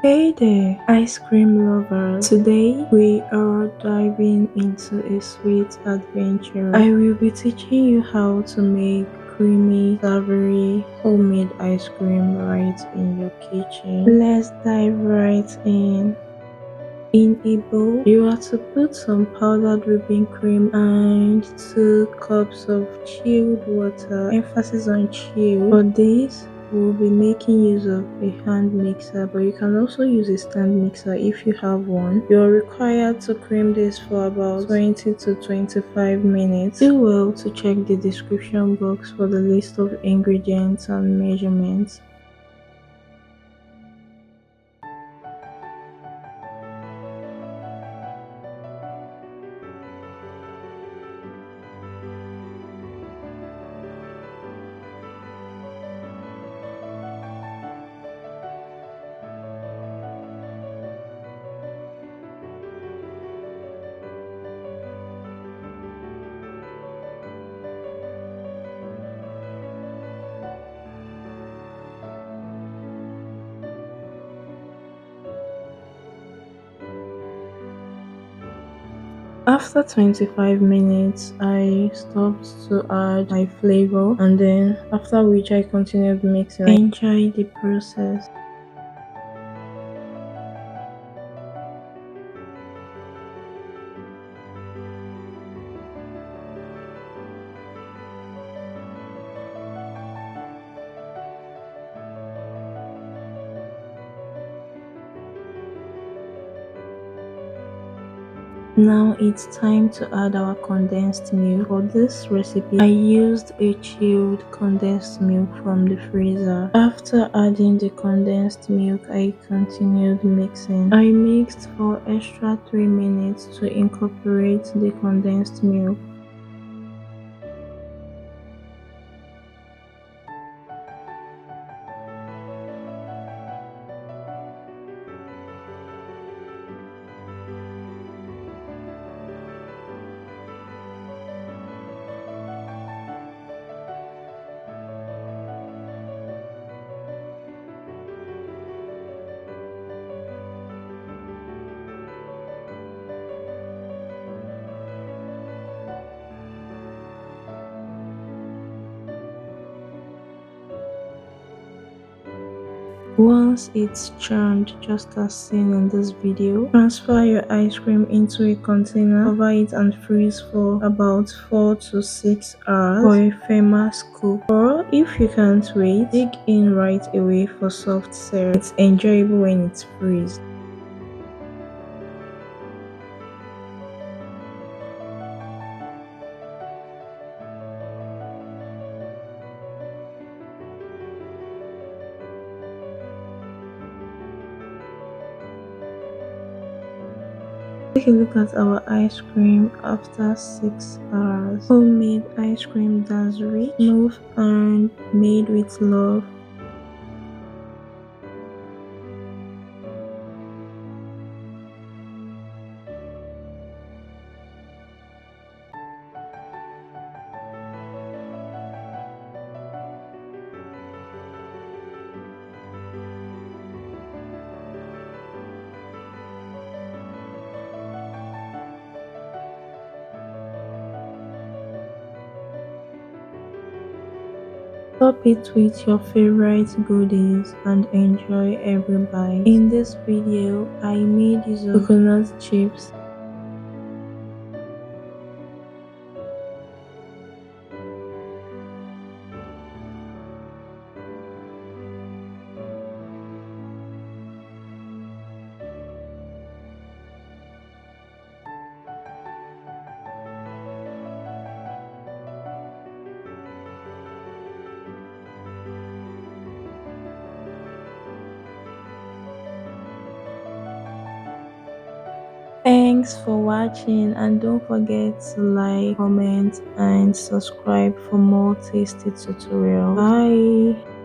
Hey there, ice cream lovers. Today we are diving into a sweet adventure. I will be teaching you how to make creamy, savory, homemade ice cream right in your kitchen. Let's dive right in. In a bowl, you are to put some powdered whipping cream and 2 cups of chilled water. Emphasis on chilled. For this, we'll be making use of a hand mixer, but you can also use a stand mixer if you have one. You're required to cream this for about 20 to 25 minutes. Do well to check the description box for the list of ingredients and measurements. After 25 minutes, I stopped to add my flavor, and then after which I continued mixing. Enjoy the process. Now it's time to add our condensed milk. For this recipe, I used a chilled condensed milk from the freezer. After adding the condensed milk, I continued mixing. I mixed for extra 3 minutes to incorporate the condensed milk. Once it's churned, just as seen in this video, transfer your ice cream into a container, cover it and freeze for about 4 to 6 hours for a firmer scoop. Or if you can't wait, dig in right away for soft syrup. It's enjoyable when it's freezed. Take a look at our ice cream after 6 hours. Homemade ice cream that's rich, smooth, and made with love. Top it with your favorite goodies and enjoy every bite. In this video, I made use of coconut chips. Thanks for watching, and don't forget to like, comment and subscribe for more tasty tutorials. Bye.